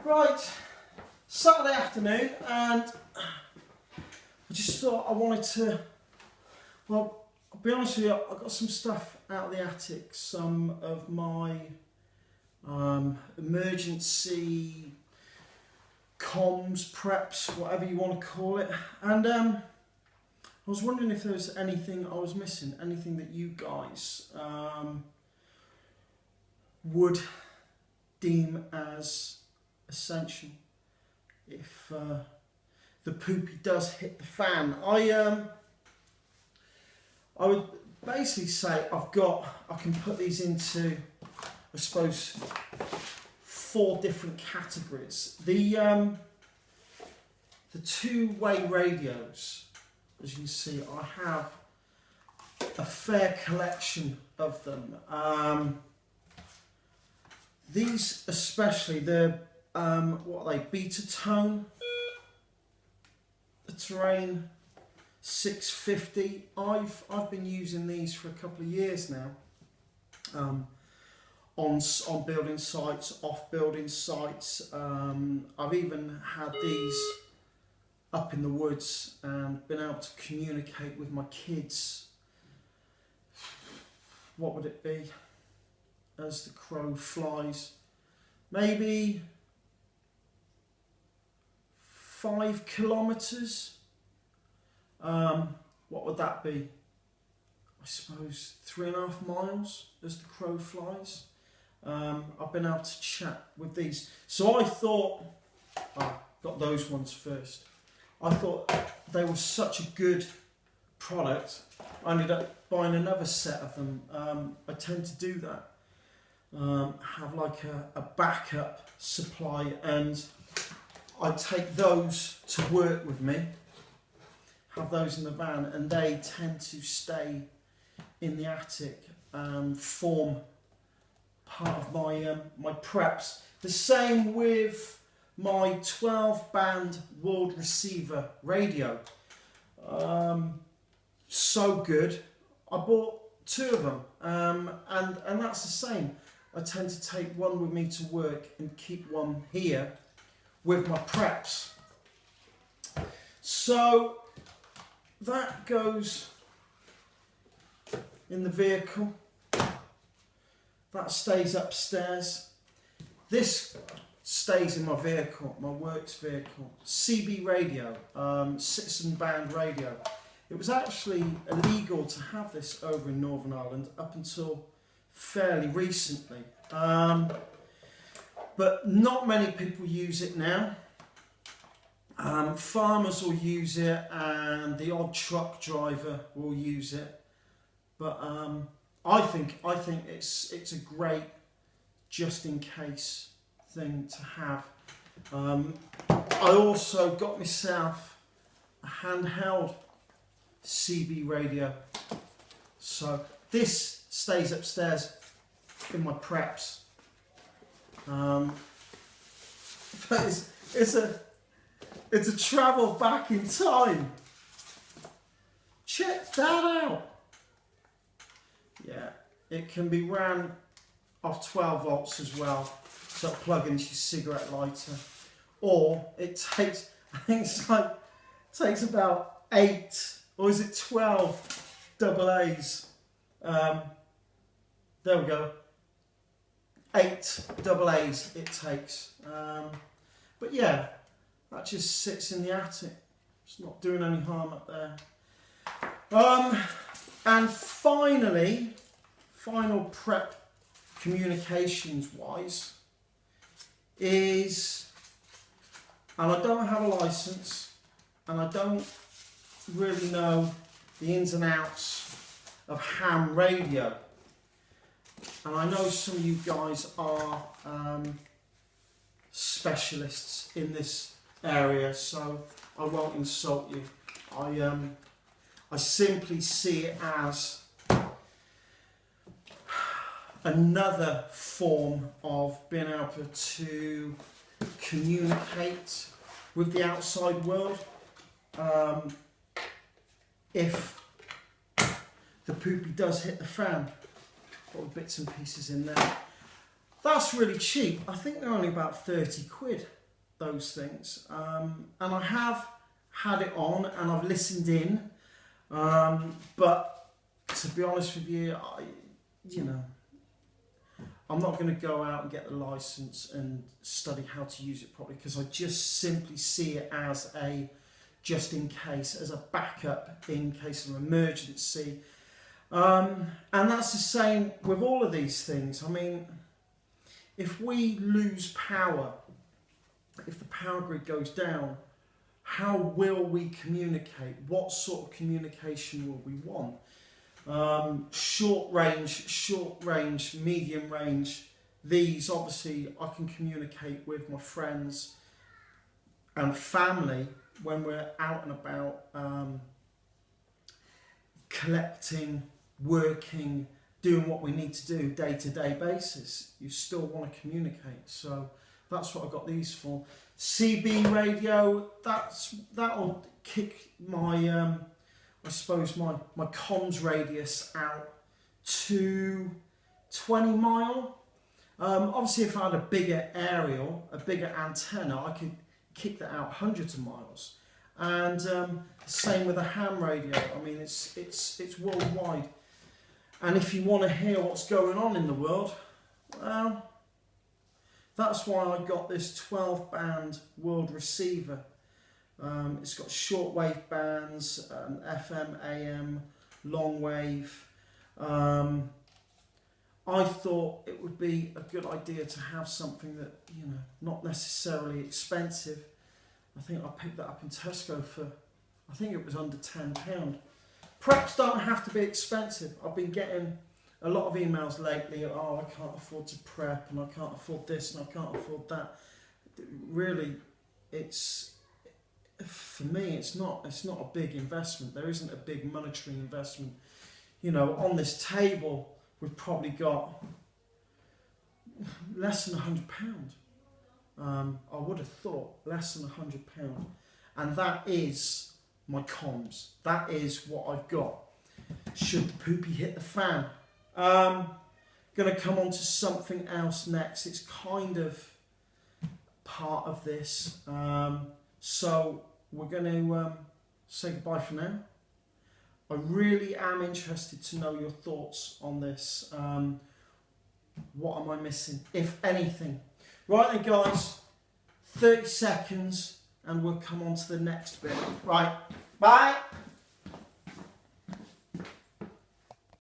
Right, Saturday afternoon, and I just thought I wanted to, well, I'll be honest with you, I've got some stuff out of the attic, some of my emergency comms, preps, whatever you want to call it, and I was wondering if there was anything I was missing, anything that you guys would deem as essential if the poopy does hit the fan. I would basically say I can put these into, I suppose, 4 different categories. The two-way radios, as you can see, I have a fair collection of them. These especially, they're what are they, beta tone, the Terrain 650. I've been using these for a couple of years now, on building sites, off building sites. I've even had these up in the woods and been able to communicate with my kids. What would it be? As the crow flies, maybe 5 kilometres. What would that be? I suppose 3.5 miles as the crow flies. I've been able to chat with these. So I thought, got those ones first. I thought they were such a good product, I ended up buying another set of them. I tend to do that. Have like a backup supply, and I take those to work with me, have those in the van, and they tend to stay in the attic and form part of my my preps. The same with my 12-band world receiver radio. So good. I bought 2 of them, and that's the same. I tend to take one with me to work and keep one here with my preps. So that goes in the vehicle. That stays upstairs. This stays in my vehicle, my works vehicle. CB radio, citizen band radio. It was actually illegal to have this over in Northern Ireland up until fairly recently, but not many people use it now. Farmers will use it, and the odd truck driver will use it, but I think it's a great just in case thing to have. I also got myself a handheld CB radio, so this stays upstairs in my preps. But it's a travel back in time. Check that out. Yeah, it can be ran off 12 volts as well, so plug into your cigarette lighter, or it takes, I think it's like, takes about 8 or is it 12 double A's. There we go. 8 double A's it takes. But yeah, that just sits in the attic. It's not doing any harm up there. And finally, final prep communications wise is, and I don't have a license, and I don't really know the ins and outs of ham radio, and I know some of you guys are specialists in this area, so I won't insult you. I simply see it as another form of being able to communicate with the outside world. If the poopy does hit the fan, got the bits and pieces in there. That's really cheap. I think they're only about 30 quid. those things. And I have had it on and I've listened in, but to be honest with you, I'm not going to go out and get the license and study how to use it properly, because I just simply see it as a just in case, as a backup in case of emergency. And that's the same with all of these things. I mean, if we lose power, if the power grid goes down, how will we communicate? What sort of communication will we want? Short range, medium range. These, obviously, I can communicate with my friends and family when we're out and about, collecting, working, doing what we need to do day-to-day basis. You still want to communicate, so that's what I got these for. CB radio, that'll kick my I suppose my comms radius out to 20 mile. Obviously, if I had a bigger aerial, a bigger antenna, I could kick that out hundreds of miles. And same with a ham radio. I mean, it's worldwide. And if you want to hear what's going on in the world, well, that's why I got this 12-band world receiver. It's got shortwave bands, FM, AM, long wave. I thought it would be a good idea to have something that, not necessarily expensive. I think I picked that up in Tesco for, I think it was under £10. Preps don't have to be expensive. I've been getting a lot of emails lately, oh, I can't afford to prep, and I can't afford this, and I can't afford that. Really, for me, it's not a big investment. There isn't a big monetary investment. On this table, we've probably got less than £100. I would have thought less than £100. And that is my comms. That is what I've got. Should the poopy hit the fan. Going to come on to something else next. It's kind of part of this. So we're going to say goodbye for now. I really am interested to know your thoughts on this. What am I missing, if anything? Right then, guys, 30 seconds and we'll come on to the next bit. Right, bye.